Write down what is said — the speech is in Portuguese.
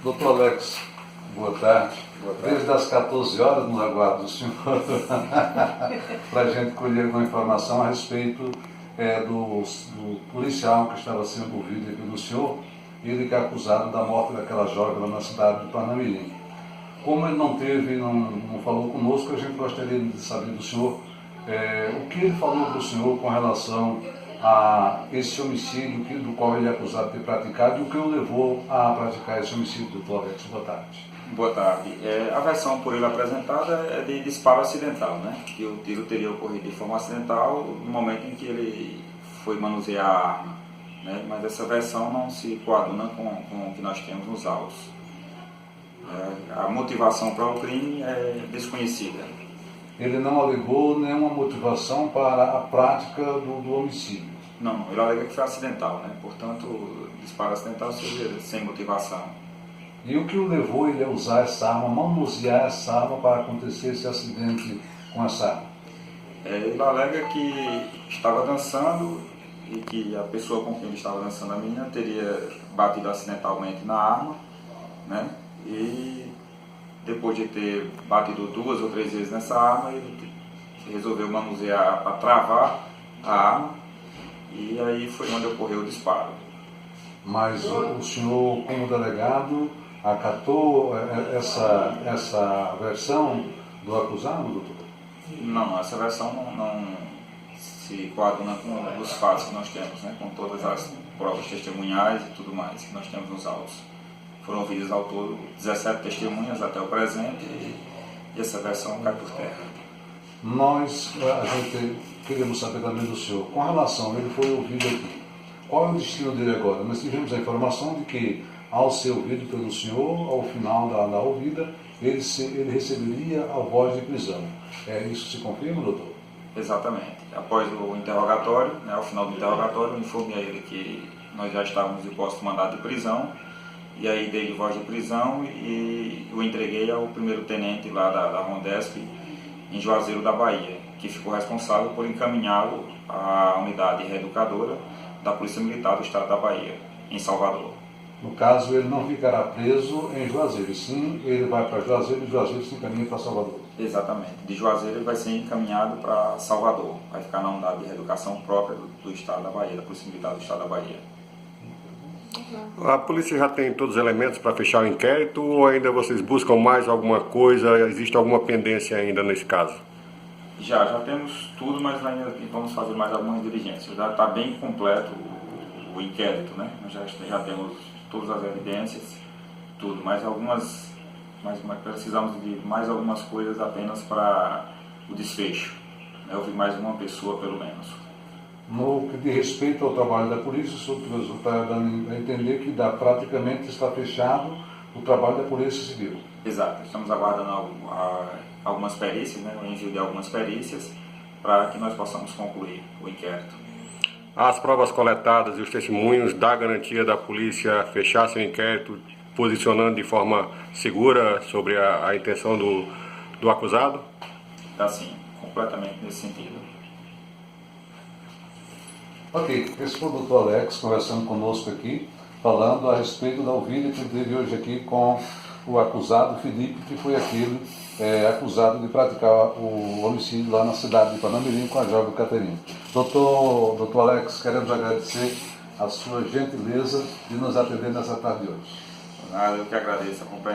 Doutor Alex, boa tarde. Desde as 14 horas nos aguardo do senhor para a gente colher uma informação a respeito do policial que estava sendo ouvido aqui do senhor, ele que é acusado da morte daquela jovem lá na cidade de Panamirim. Como ele não teve, não falou conosco, a gente gostaria de saber do senhor o que ele falou para o senhor com relação a esse homicídio do qual ele é acusado de ter praticado e o que o levou a praticar esse homicídio, doutor Alex. Boa tarde. Boa tarde. A versão por ele apresentada é de disparo acidental, né? Que o tiro teria ocorrido de forma acidental no momento em que ele foi manusear a arma, né? Mas essa versão não se coaduna com o que nós temos nos autos. A motivação para o crime é desconhecida. Ele não alegou nenhuma motivação para a prática do homicídio? Não, ele alega que foi acidental, né? Portanto, disparo acidental seria sem motivação. E o que o levou ele a usar essa arma, manusear essa arma para acontecer esse acidente com essa arma? Ele alega que estava dançando e que a pessoa com quem ele estava dançando, a menina, teria batido acidentalmente na arma, né? E depois de ter batido 2 ou 3 vezes nessa arma, ele resolveu manusear para travar a arma e aí foi onde ocorreu o disparo. Mas o senhor, como delegado, acatou essa versão do acusado, doutor? Não, essa versão não se coaduna com os fatos que nós temos, né? Com todas as provas testemunhais e tudo mais que nós temos nos autos. Foram ouvidas ao todo 17 testemunhas até o presente e essa versão cai por terra. A gente queremos saber também do senhor, com relação, ele foi ouvido aqui, qual é o destino dele agora? Nós tivemos a informação de que, ao ser ouvido pelo senhor, ao final da ouvida, ele receberia a voz de prisão. Isso se confirma, doutor? Exatamente. Após o interrogatório, né, ao final do interrogatório, eu informei a ele que nós já estávamos em posse de mandado de prisão, e aí dei voz de prisão e o entreguei ao primeiro-tenente lá da Rondesp, em Juazeiro da Bahia, que ficou responsável por encaminhá-lo à unidade reeducadora da Polícia Militar do Estado da Bahia, em Salvador. No caso, ele não ficará preso em Juazeiro, sim, ele vai para Juazeiro e Juazeiro se encaminha para Salvador. Exatamente. De Juazeiro ele vai ser encaminhado para Salvador, vai ficar na unidade de reeducação própria do Estado da Bahia, da Polícia Militar do Estado da Bahia. A polícia já tem todos os elementos para fechar o inquérito ou ainda vocês buscam mais alguma coisa? Existe alguma pendência ainda nesse caso? Já temos tudo, mas ainda vamos fazer mais algumas diligências. Já está bem completo o inquérito, né? Nós já temos todas as evidências, tudo, mas precisamos de mais algumas coisas apenas para o desfecho. Eu vi mais uma pessoa, pelo menos. No que diz respeito ao trabalho da polícia, o senhor está dando a entender que praticamente está fechado o trabalho da Polícia Civil. Exato, estamos aguardando algumas perícias, né, o envio de algumas perícias, para que nós possamos concluir o inquérito. As provas coletadas e os testemunhos dão garantia da polícia fechar seu inquérito, posicionando de forma segura sobre a intenção do acusado? Está sim, completamente nesse sentido. Ok, esse foi o doutor Alex conversando conosco aqui, falando a respeito da ouvida que teve hoje aqui com o acusado Felipe, que foi aquele acusado de praticar o homicídio lá na cidade de Panamirim com a jovem Caterina. Doutor Alex, queremos agradecer a sua gentileza de nos atender nessa tarde de hoje. Nada, eu que agradeço a companhia.